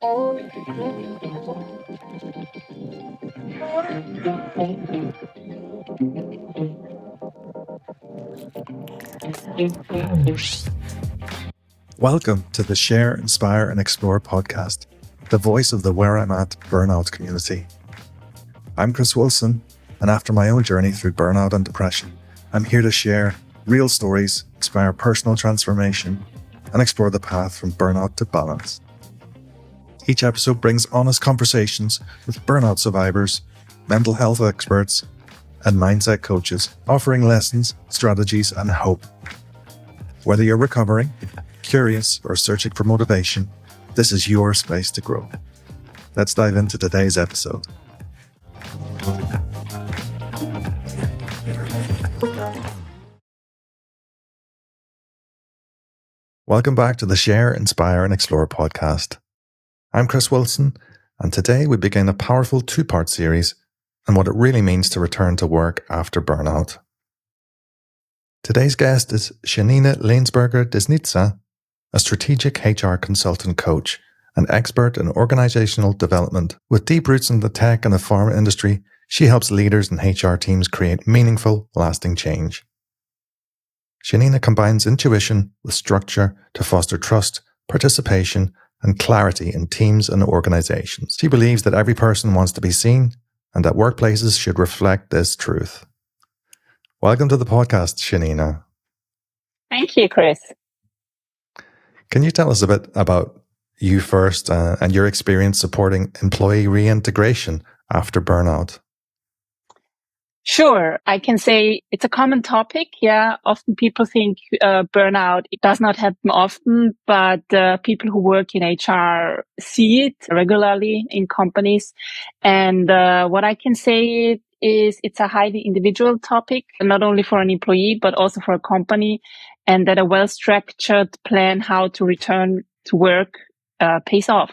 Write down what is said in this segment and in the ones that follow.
Welcome to the Share, Inspire and Explore podcast, the voice of the Where I'm At Burnout community. I'm Chris Wilson, and after my own journey through burnout and depression, I'm here to share real stories, inspire personal transformation, and explore the path from burnout to balance. Each episode brings honest conversations with burnout survivors, mental health experts, and mindset coaches, offering lessons, strategies, and hope. Whether you're recovering, curious, or searching for motivation, this is your space to grow. Let's dive into today's episode. Welcome back to the Share, Inspire and Explore podcast. I'm Chris Wilson, and today we begin a powerful two-part series on what it really means to return to work after burnout. Today's guest is Janina Liensberger-Desnica, a strategic HR consultant coach and expert in organisational development. With deep roots in the tech and the pharma industry, she helps leaders and HR teams create meaningful, lasting change. Janina combines intuition with structure to foster trust, participation, and clarity in teams and organisations. She believes that every person wants to be seen and that workplaces should reflect this truth. Welcome to the podcast, Janina. Thank you, Chris. Can you tell us a bit about you first and your experience supporting employee reintegration after burnout? Sure. I can say it's a common topic. Yeah. Often people think burnout, it does not happen often, but people who work in HR see it regularly in companies. And what I can say is it's a highly individual topic, not only for an employee, but also for a company, and that a well-structured plan how to return to work pays off.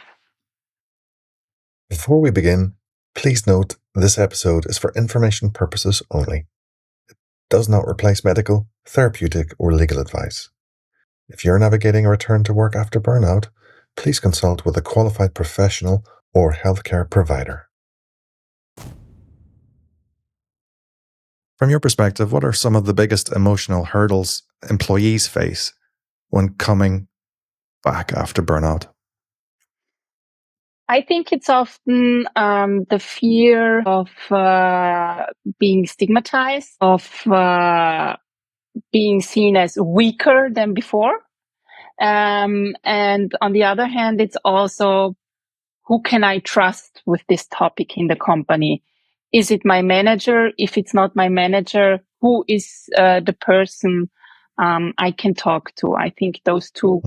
Before we begin, please note this episode is for information purposes only. It does not replace medical, therapeutic, or legal advice. If you're navigating a return to work after burnout, please consult with a qualified professional or healthcare provider. From your perspective, what are some of the biggest emotional hurdles employees face when coming back after burnout? I think it's often the fear of being stigmatized, of being seen as weaker than before. And on the other hand, it's also, who can I trust with this topic in the company? Is it my manager? If it's not my manager, who is the person I can talk to? I think those two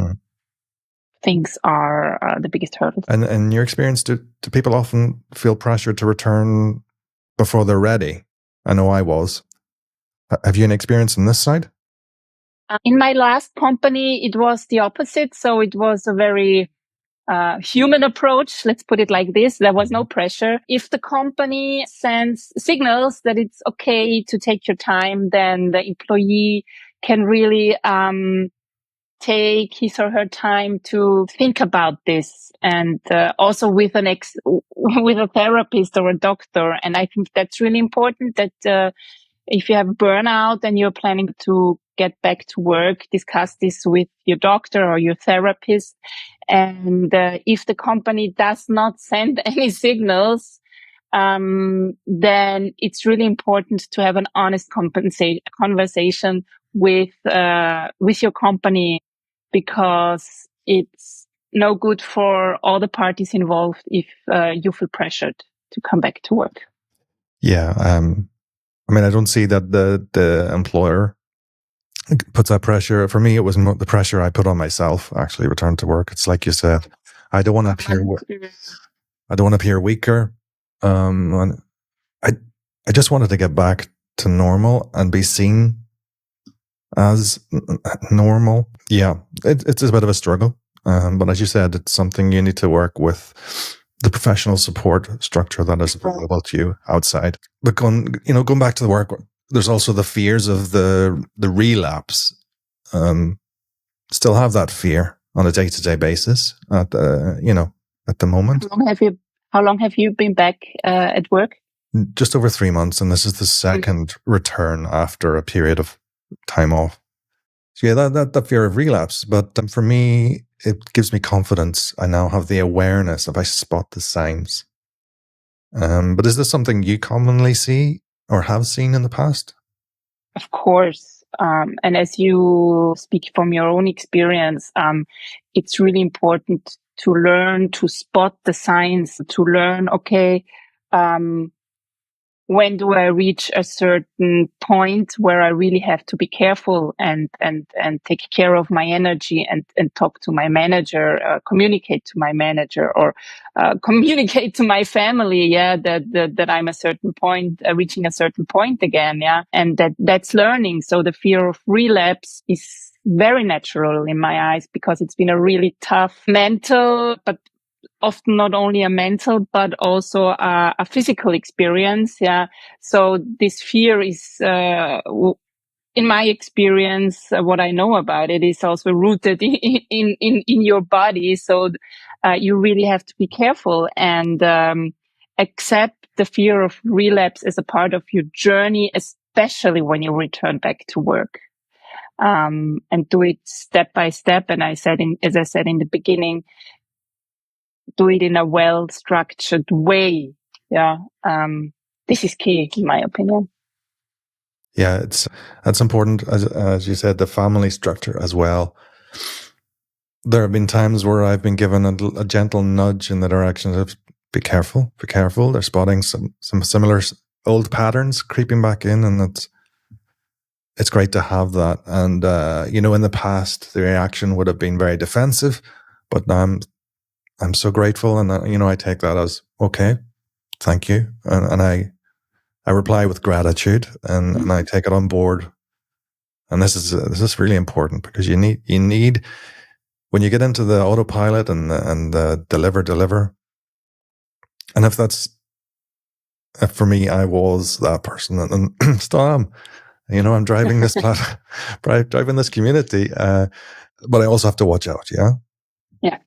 things are the biggest hurdles. And in your experience, do people often feel pressure to return before they're ready? I know I was. Have you any experience on this side? In my last company, it was the opposite. So it was a very human approach. Let's put it like this. There was no pressure. If the company sends signals that it's okay to take your time, then the employee can really take his or her time to think about this, and also with with a therapist or a doctor. And I think that's really important, that if you have burnout and you're planning to get back to work, discuss this with your doctor or your therapist. And if the company does not send any signals, then it's really important to have an honest conversation with your company, because it's no good for all the parties involved if you feel pressured to come back to work. Yeah. I mean, I don't see that the employer puts that pressure. For me, it was the pressure I put on myself, actually, return to work. It's like you said, I don't want to appear weaker. And I just wanted to get back to normal and be seen as normal. Yeah, it's a bit of a struggle. But as you said, it's something you need to work with the professional support structure that is available to you outside. But going back to the work, there's also the fears of the relapse. Still have that fear on a day-to-day basis. at the moment. How long have you been back at work? Just over 3 months, and this is the second return after a period of time off. So yeah, that fear of relapse. But for me, it gives me confidence. I now have the awareness if I spot the signs. But is this something you commonly see or have seen in the past? Of course. And as you speak from your own experience, it's really important to learn to spot the signs, to learn, okay, when do I reach a certain point where I really have to be careful and take care of my energy and talk to my manager, communicate to my manager, or communicate to my family, that I'm a certain point, reaching a certain point again, and that's learning. So the fear of relapse is very natural in my eyes because it's been a really tough mental, but often not only a mental, but also a physical experience. Yeah. So this fear is, in my experience, what I know about it is also rooted in your body. So you really have to be careful and accept the fear of relapse as a part of your journey, especially when you return back to work. And do it step by step. And as I said in the beginning, do it in a well-structured way. Yeah. This is key, in my opinion. Yeah, that's important. As you said, the family structure as well. There have been times where I've been given a gentle nudge in the direction of be careful. They're spotting some similar old patterns creeping back in, and it's great to have that. And in the past, the reaction would have been very defensive, but now I'm so grateful, and I take that as okay, thank you, and I reply with gratitude, and I take it on board. And this is really important because you need when you get into the autopilot and deliver. And if for me, I was that person, and still am. I'm driving this driving this community, but I also have to watch out. Yeah. Yeah.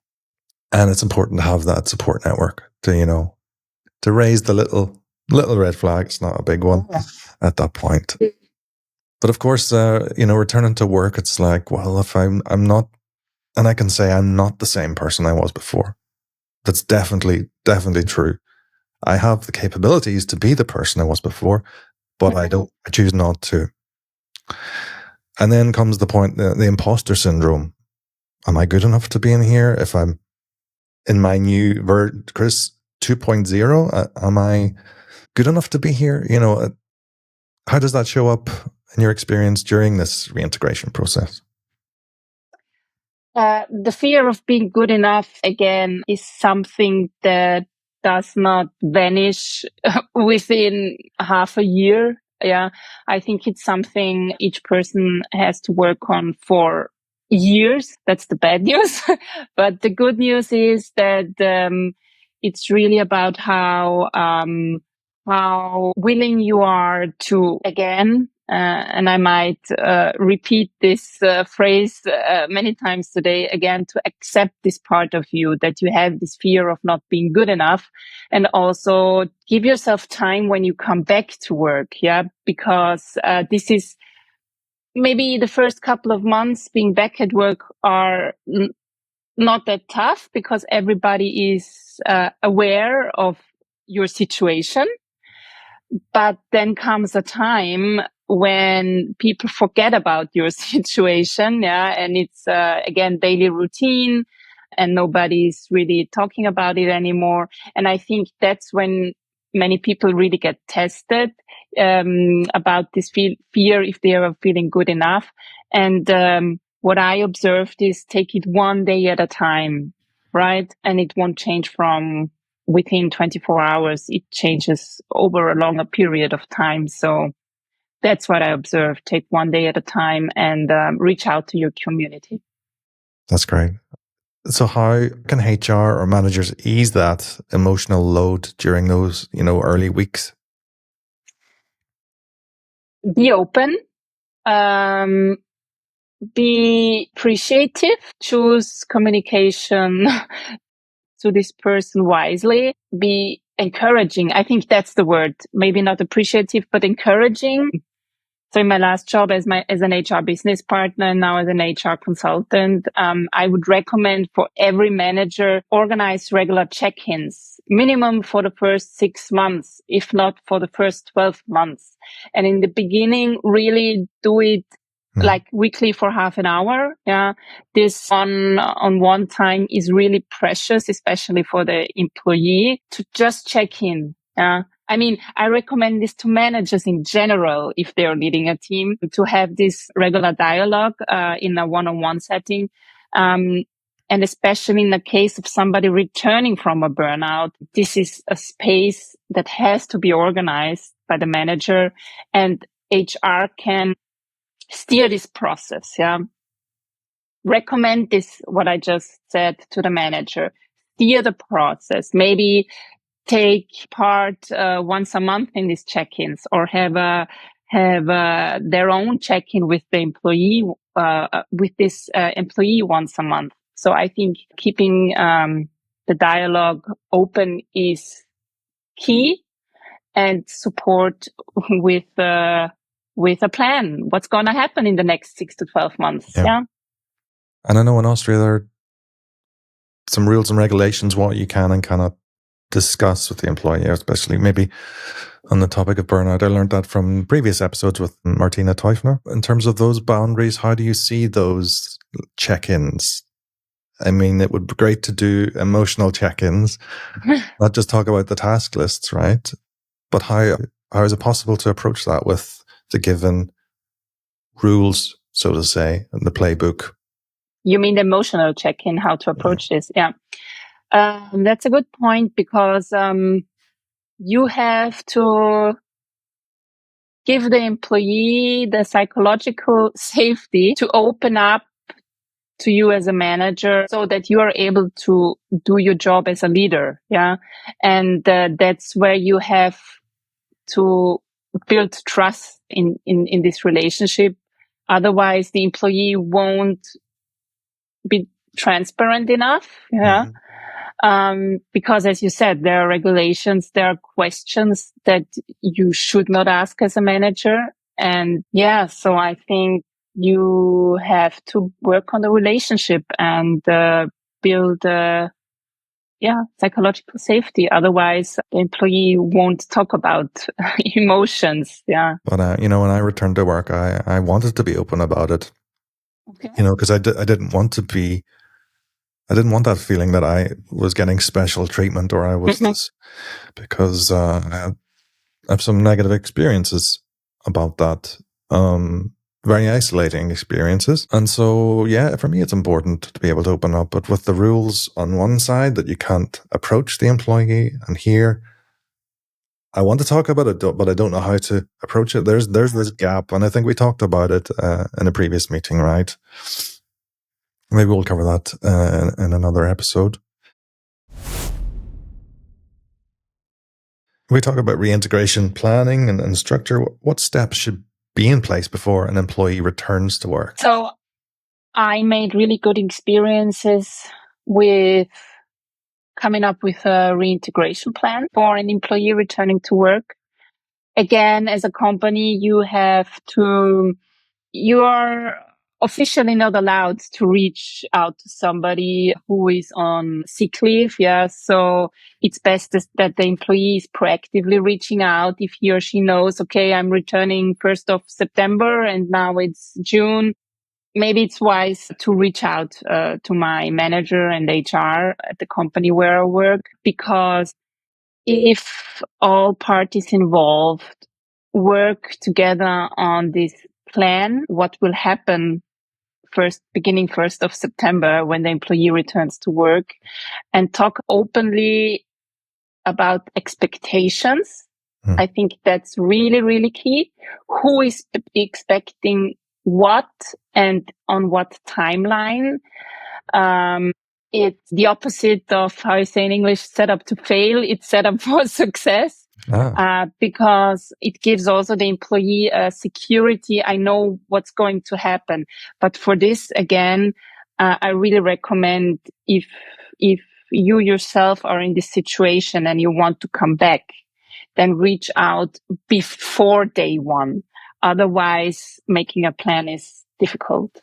And it's important to have that support network to raise the little red flag. It's not a big one at that point. But of course, returning to work, it's like, well, if I'm not, and I can say I'm not the same person I was before. That's definitely true. I have the capabilities to be the person I was before, but I choose not to. And then comes the point, the imposter syndrome. Am I good enough to be in here? If I'm in my new Chris 2.0, am I good enough to be here? How does that show up in your experience during this reintegration process? The fear of being good enough, again, is something that does not vanish within half a year. Yeah, I think it's something each person has to work on for years. That's the bad news. But the good news is that it's really about how willing you are to, again, and I might repeat this phrase many times today, again, to accept this part of you, that you have this fear of not being good enough, and also give yourself time when you come back to work. Yeah, because this is maybe the first couple of months being back at work are not that tough because everybody is aware of your situation. But then comes a time when people forget about your situation. Yeah. And it's, again, daily routine and nobody's really talking about it anymore. And I think that's when many people really get tested, about this fear, if they are feeling good enough. And, what I observed is take it one day at a time, right? And it won't change from within 24 hours. It changes over a longer period of time. So that's what I observe. Take one day at a time and reach out to your community. That's great. So how can HR or managers ease that emotional load during those, early weeks? Be open. Be appreciative. Choose communication to this person wisely, be encouraging. I think that's the word. Maybe not appreciative, but encouraging. So in my last job as an HR business partner and now as an HR consultant, I would recommend for every manager, organize regular check-ins, minimum for the first 6 months, if not for the first 12 months. And in the beginning, really do it like weekly for half an hour. Yeah. This on one time is really precious, especially for the employee to just check in. Yeah. I mean, I recommend this to managers in general, if they're leading a team, to have this regular dialogue in a one-on-one setting. And especially in the case of somebody returning from a burnout, this is a space that has to be organized by the manager, and HR can steer this process. Yeah. Recommend this, what I just said, to the manager. Steer the process. Maybe take part once a month in these check-ins, or have their own check-in with the employee, with this employee once a month. So I think keeping the dialogue open is key, and support with a plan. What's going to happen in the next 6 to 12 months? Yeah. And I know in Austria there are some rules and regulations what you can and cannot discuss with the employee, especially maybe on the topic of burnout. I learned that from previous episodes with Martina Teufner. In terms of those boundaries, how do you see those check-ins? I mean, it would be great to do emotional check-ins, not just talk about the task lists, right? But how is it possible to approach that with the given rules, so to say, in the playbook? You mean the emotional check-in, how to approach this? Yeah. That's a good point, because you have to give the employee the psychological safety to open up to you as a manager, so that you are able to do your job as a leader. Yeah. And that's where you have to build trust in this relationship. Otherwise, the employee won't be transparent enough. Yeah. Because as you said, there are regulations, there are questions that you should not ask as a manager. And yeah, so I think you have to work on the relationship and build psychological safety. Otherwise, the employee won't talk about emotions. Yeah. But when I returned to work, I wanted to be open about it. Okay. Because I didn't want that feeling that I was getting special treatment, or I was this, because I have some negative experiences about that. Very isolating experiences. And so, yeah, for me, it's important to be able to open up. But with the rules on one side that you can't approach the employee, and here, I want to talk about it, but I don't know how to approach it. There's this gap, and I think we talked about it in a previous meeting, right? Maybe we'll cover that in another episode. We talk about reintegration planning and structure. What steps should be in place before an employee returns to work? So I made really good experiences with coming up with a reintegration plan for an employee returning to work. Again, as a company, you are officially not allowed to reach out to somebody who is on sick leave. Yeah. So it's best that the employee is proactively reaching out if he or she knows, okay, I'm returning 1st of September and now it's June. Maybe it's wise to reach out to my manager and HR at the company where I work, because if all parties involved work together on this plan, what will happen beginning 1st of September when the employee returns to work, and talk openly about expectations. I think that's really, really key. Who is expecting what and on what timeline? It's the opposite of how you say in English, set up to fail. It's set up for success. Because it gives also the employee security. I know what's going to happen. But for this, again, I really recommend if you yourself are in this situation and you want to come back, then reach out before day one. Otherwise, making a plan is difficult.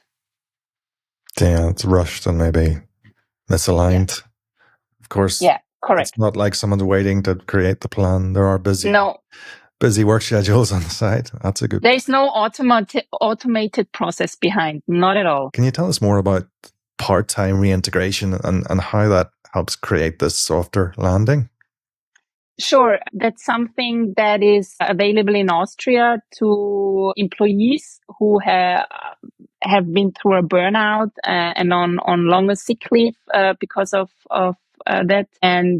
Yeah, it's rushed and maybe misaligned. Yeah. Of course, yeah, correct. It's not like someone's waiting to create the plan. There are busy work schedules on the side. That's a good. There's no automated process behind, not at all. Can you tell us more about part-time reintegration and how that helps create this softer landing? Sure. That's something that is available in Austria to employees who have been through a burnout and on longer sick leave because of that. And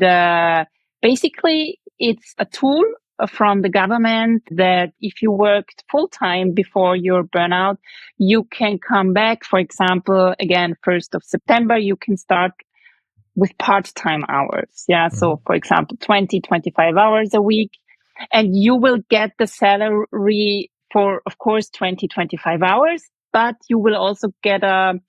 basically, it's a tool from the government that if you worked full time before your burnout, you can come back. For example, again, 1st of September, you can start with part-time hours. Yeah. Mm-hmm. So for example, 25 hours a week, and you will get the salary for, of course, 25 hours, but you will also get a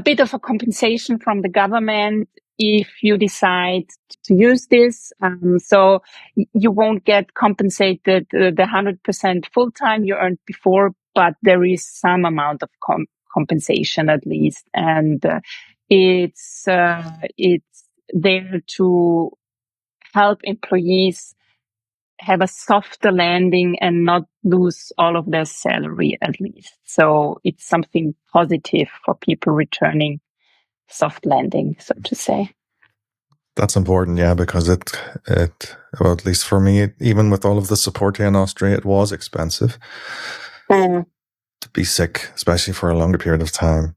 bit of a compensation from the government if you decide to use this. So you won't get compensated the 100% full-time you earned before, but there is some amount of compensation at least. And it's there to help employees have a softer landing and not lose all of their salary at least. So it's something positive for people returning, soft landing, so to say. That's important, yeah, because it well, at least for me, even with all of the support here in Austria, it was expensive to be sick, especially for a longer period of time,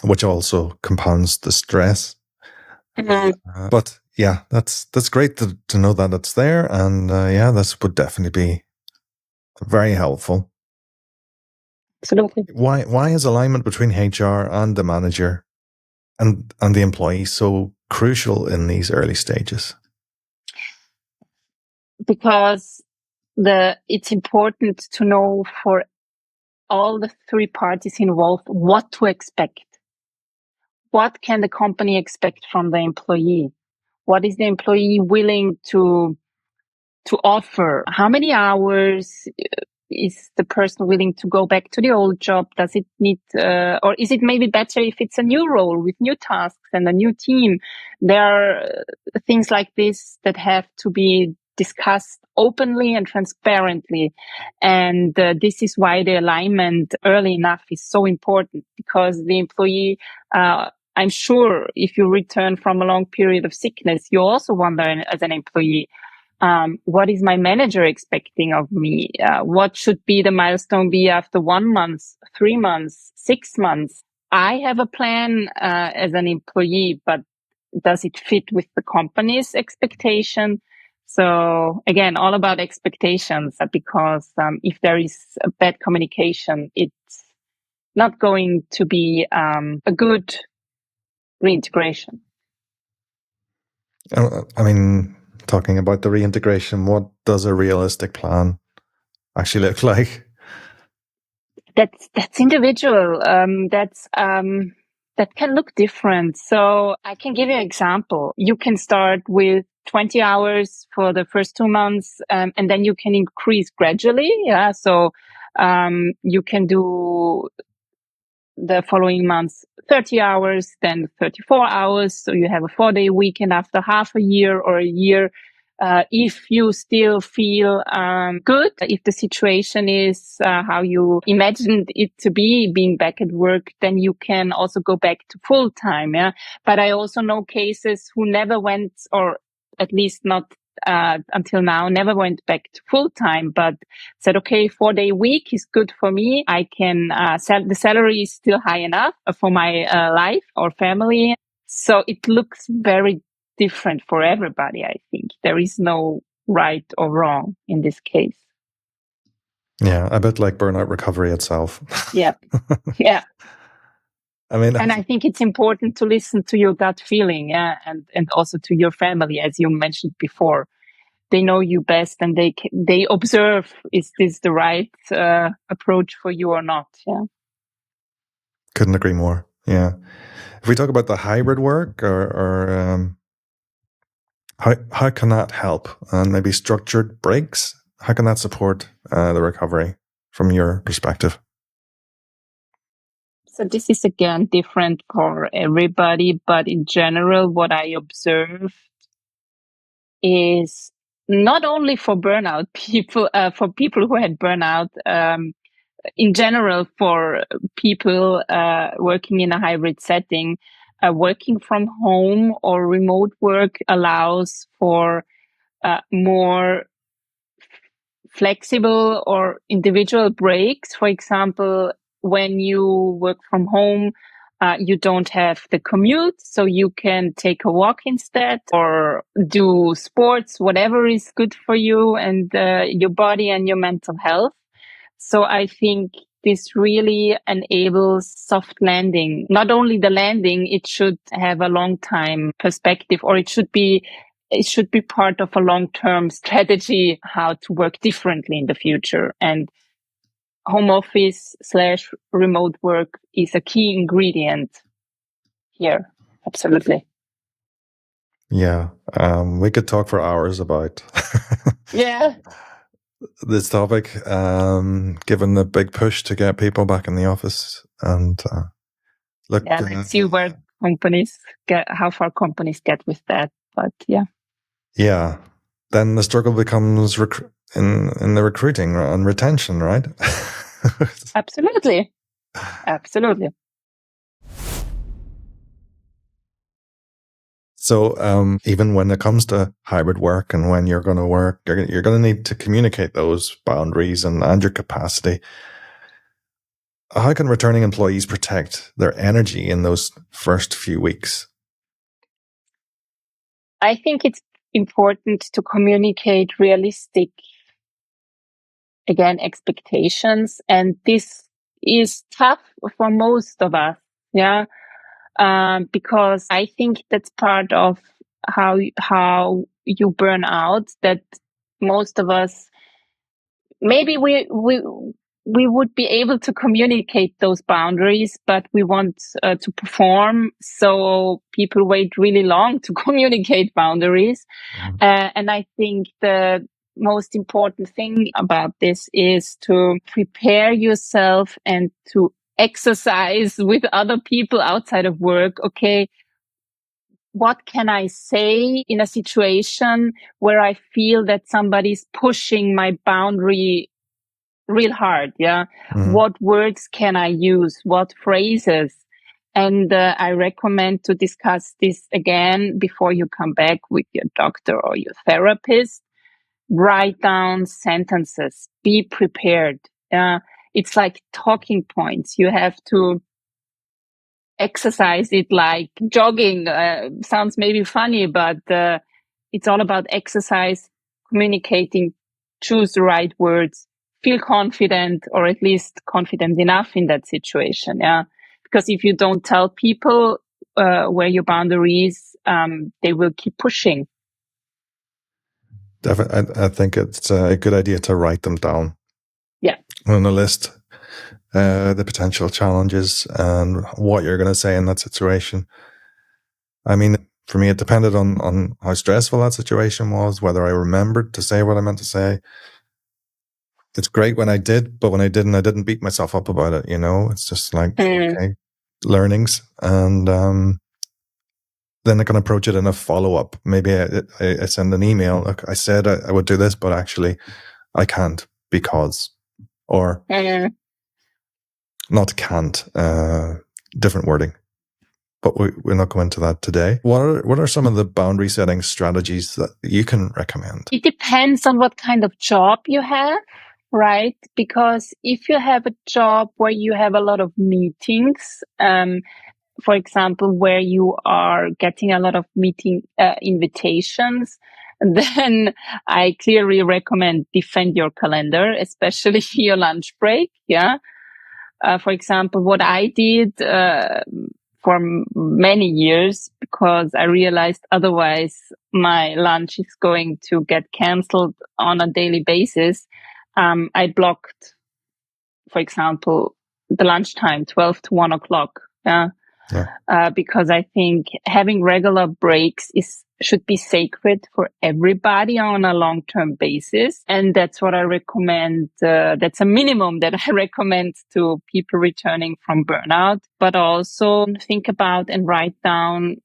which also compounds the stress. But yeah, that's great to know that it's there, and yeah, this would definitely be very helpful. Absolutely. Why is alignment between HR and the manager and the employee so crucial in these early stages? Because it's important to know for all the three parties involved what to expect. What can the company expect from the employee? What is the employee willing to offer? How many hours is the person willing to go back to the old job? Does it need, or is it maybe better if it's a new role with new tasks and a new team? There are things like this that have to be discussed openly and transparently. And this is why the alignment early enough is so important, because the employee, I'm sure if you return from a long period of sickness, you also wonder as an employee, what is my manager expecting of me? What should be the milestone be after 1 month, 3 months, 6 months? I have a plan as an employee, but does it fit with the company's expectation? So again, all about expectations, because if there is a bad communication, it's not going to be a good reintegration. I mean, talking about the reintegration, what does a realistic plan actually look like? That's individual. That can look different. So I can give you an example. You can start with 20 hours for the first 2 months, and then you can increase gradually. Yeah. So you can do the following months 30 hours, then 34 hours. So you have a 4-day weekend after half a year or a year. If you still feel good, if the situation is how you imagined it to be, being back at work, then you can also go back to full time. Yeah. But I also know cases who never went, or at least not until now, never went back to full time, but said, okay, 4-day week is good for me. I can, the salary is still high enough for my life or family. So it looks very different for everybody. I think there is no right or wrong in this case. Yeah, a bit like burnout recovery itself. Yeah. Yeah. I mean, and I think it's important to listen to your gut feeling, yeah, and also to your family, as you mentioned before. They know you best, and they observe, is this the right approach for you or not? Yeah. Couldn't agree more. Yeah. If we talk about the hybrid work or How can that help? And maybe structured breaks? How can that support the recovery from your perspective? So this is again different for everybody, but in general, what I observe is not only for burnout people, for people who had burnout, in general, for people working in a hybrid setting, working from home or remote work allows for more flexible or individual breaks. For example, when you work from home, you don't have the commute, so you can take a walk instead or do sports, whatever is good for you and your body and your mental health. So I think this really enables soft landing. Not only the landing, it should have a long time perspective, or it should be part of a long-term strategy how to work differently in the future. And home office / remote work is a key ingredient here. Absolutely. Yeah. We could talk for hours about Yeah. this topic, given the big push to get people back in the office. And look, Let's see where how far companies get with that. But yeah. Yeah. Then the struggle becomes in the recruiting and retention, right? Absolutely. Absolutely. So even when it comes to hybrid work and when you're going to work, you're going to need to communicate those boundaries and your capacity. How can returning employees protect their energy in those first few weeks? I think it's important to communicate realistic, again, expectations. And this is tough for most of us. Yeah. Because I think that's part of how you burn out, that most of us, maybe we would be able to communicate those boundaries, but we want to perform. So people wait really long to communicate boundaries. And I think the most important thing about this is to prepare yourself and to exercise with other people outside of work. Okay, what can I say in a situation where I feel that somebody's pushing my boundary real hard? Yeah. Mm-hmm. What words can I use? What phrases? And I recommend to discuss this again before you come back with your doctor or your therapist. Write down sentences. Be prepared. It's like talking points. You have to exercise it like jogging. Sounds maybe funny, but it's all about exercise, communicating, choose the right words, feel confident, or at least confident enough in that situation. Yeah. Because if you don't tell people where your boundary is, they will keep pushing. Definitely, I think it's a good idea to write them down. Yeah. On a list, the potential challenges and what you're going to say in that situation. I mean, for me, it depended on how stressful that situation was, whether I remembered to say what I meant to say. It's great when I did, but when I didn't, I didn't beat myself up about it. It's just like, okay, learnings. And then I can approach it in a follow-up. Maybe I send an email. Look, I said I would do this, but actually I can't because, or not can't, different wording. But we're not going to that today. What are some of the boundary setting strategies that you can recommend? It depends on what kind of job you have, right? Because if you have a job where you have a lot of meetings, for example, where you are getting a lot of meeting invitations, then I clearly recommend defend your calendar, especially your lunch break. Yeah. For example, what I did for many years, because I realized otherwise my lunch is going to get canceled on a daily basis. I blocked, for example, the lunchtime, 12 to 1 o'clock. Yeah. Because I think having regular breaks is should be sacred for everybody on a long-term basis. And that's what I recommend. That's a minimum that I recommend to people returning from burnout, but also think about and write down,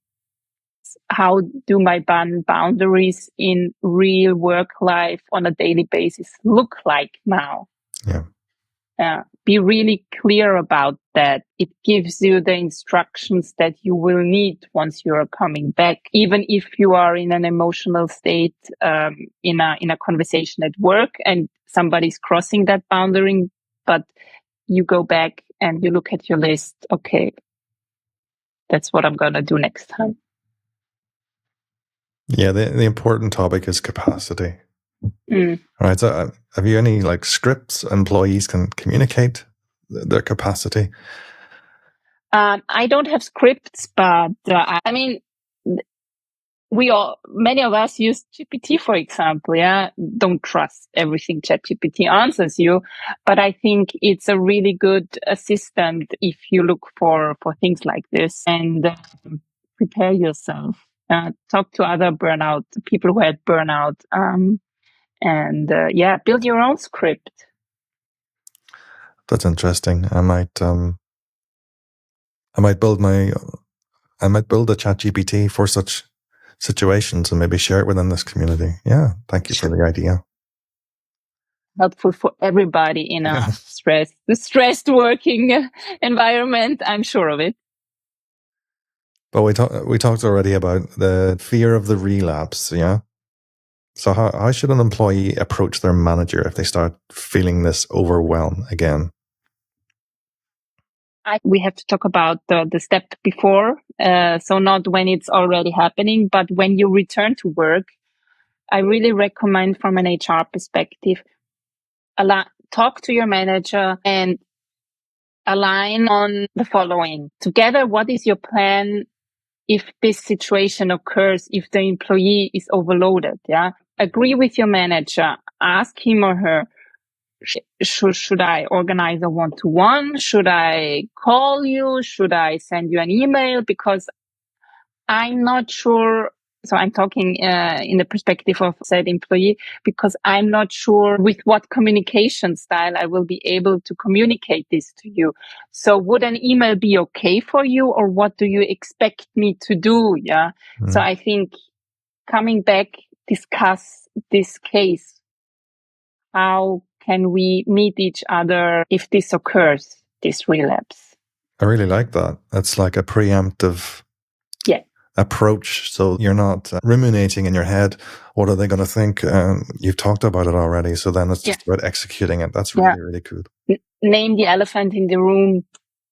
how do my boundaries in real work life on a daily basis look like now? Be really clear about that. It gives you the instructions that you will need once you are coming back, even if you are in an emotional state, in a conversation at work and somebody's crossing that boundary, but you go back and you look at your list. Okay, that's what I'm going to do next time. Yeah, the important topic is capacity. All right. So have you any scripts employees can communicate their capacity? I don't have scripts, but I mean, many of us use GPT, for example. Yeah, don't trust everything ChatGPT answers you, but I think it's a really good assistant if you look for things like this, and prepare yourself. Talk to other people who had burnout, and build your own script. That's interesting. I might build a ChatGPT for such situations and maybe share it within this community. Yeah, thank you for the idea. Helpful for everybody in a stressed working environment. I'm sure of it. But we talked already about the fear of the relapse. Yeah. So how should an employee approach their manager if they start feeling this overwhelm again? We have to talk about the step before. So not when it's already happening, but when you return to work. I really recommend, from an HR perspective, talk to your manager and align on the following. Together, what is your plan if this situation occurs, if the employee is overloaded? Yeah. Agree with your manager. Ask him or her, should I organize a one-to-one? Should I call you? Should I send you an email? Because I'm not sure. So I'm talking in the perspective of said employee, because I'm not sure with what communication style I will be able to communicate this to you. So would an email be okay for you, or what do you expect me to do? Yeah. Mm-hmm. So I think coming back, discuss this case. How can we meet each other if this occurs, this relapse? I really like that. That's like a preemptive approach. So you're not ruminating in your head, what are they going to think? You've talked about it already. So then it's just about executing it. That's really, really good. Name the elephant in the room.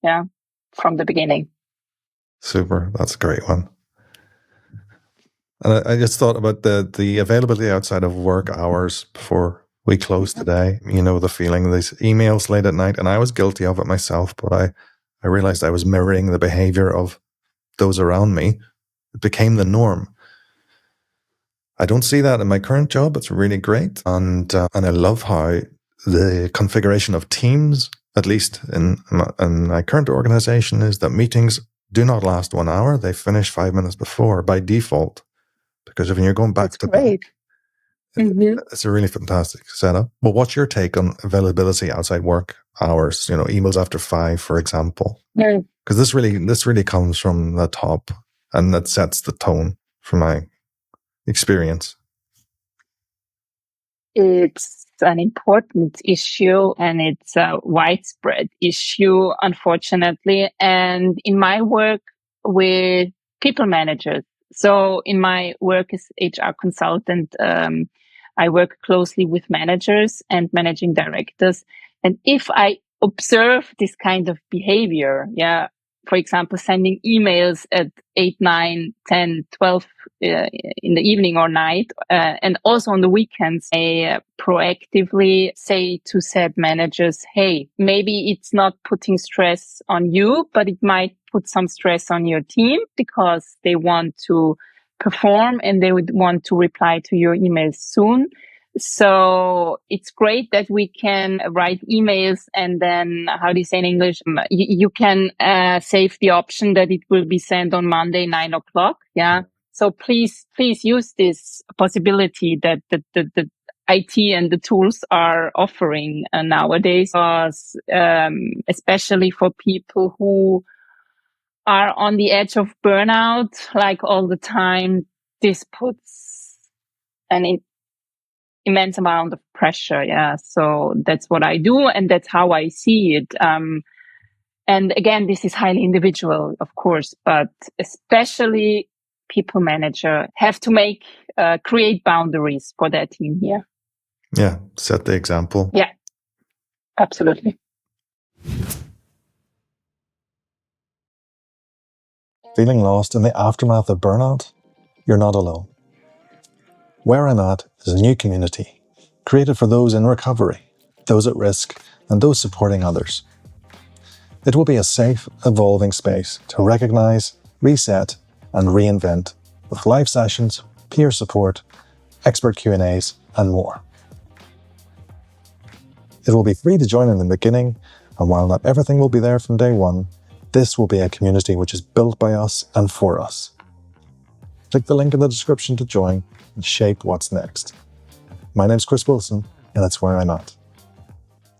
Yeah. From the beginning. Super. That's a great one. And I just thought about the availability outside of work hours before we close today. You know, the feeling, these emails late at night, and I was guilty of it myself, but I realized I was mirroring the behavior of those around me. It became the norm. I don't see that in my current job. It's really great. And I love how the configuration of teams, at least in my current organization, is that meetings do not last 1 hour. They finish 5 minutes before by default. Because when you're going back to back, it's a really fantastic setup. But what's your take on availability outside work hours? You know, emails after 5, for example. Because this really comes from the top, and that sets the tone from my experience. It's an important issue, and it's a widespread issue, unfortunately. And in my work with people managers, so in my work as HR consultant, I work closely with managers and managing directors. And if I observe this kind of behavior, for example, sending emails at 8, 9, 10, 12 in the evening or night, and also on the weekends, I proactively say to said managers, hey, maybe it's not putting stress on you, but it might put some stress on your team because they want to perform and they would want to reply to your emails soon. So it's great that we can write emails, and then, how do you say in English? You can save the option that it will be sent on Monday, 9 o'clock. Yeah. So please use this possibility that the IT and the tools are offering nowadays, because especially for people who are on the edge of burnout, like all the time, this puts an immense amount of pressure. Yeah. So that's what I do, and that's how I see it. And again, this is highly individual, of course, but especially people manager have to create boundaries for their team here. Yeah, set the example. Yeah, absolutely. Feeling lost in the aftermath of burnout? You're not alone. Where I'm At is a new community created for those in recovery, those at risk, and those supporting others. It will be a safe, evolving space to recognize, reset, and reinvent with live sessions, peer support, expert Q&As, and more. It will be free to join in the beginning, and while not everything will be there from day one, this will be a community which is built by us and for us. Click the link in the description to join and shape what's next. My name's Chris Wilson, and it's Where I'm At.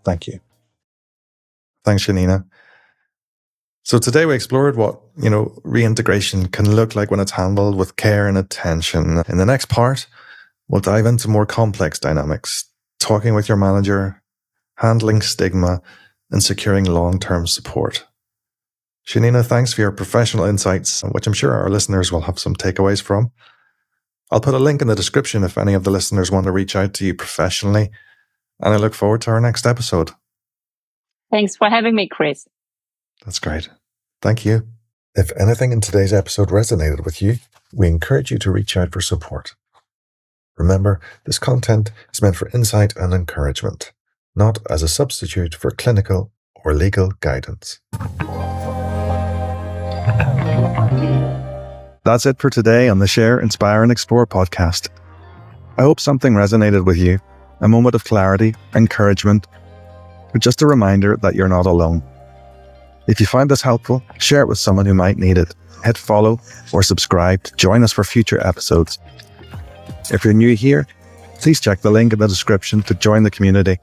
Thank you. Thanks, Janina. So today we explored what, reintegration can look like when it's handled with care and attention. In the next part, we'll dive into more complex dynamics, talking with your manager, handling stigma, and securing long-term support. Janina, thanks for your professional insights, which I'm sure our listeners will have some takeaways from. I'll put a link in the description if any of the listeners want to reach out to you professionally, and I look forward to our next episode. Thanks for having me, Chris. That's great. Thank you. If anything in today's episode resonated with you, we encourage you to reach out for support. Remember, this content is meant for insight and encouragement, not as a substitute for clinical or legal guidance. That's it for today on the Share, Inspire and Explore podcast. I hope something resonated with you, a moment of clarity, encouragement, or just a reminder that you're not alone. If you find this helpful, share it with someone who might need it. Hit follow or subscribe to join us for future episodes. If you're new here, please check the link in the description to join the community.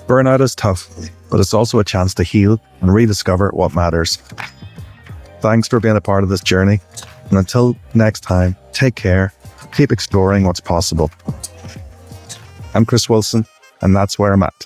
Burnout is tough, but it's also a chance to heal and rediscover what matters. Thanks for being a part of this journey, and until next time, take care, keep exploring what's possible. I'm Chris Wilson, and that's Where I'm At.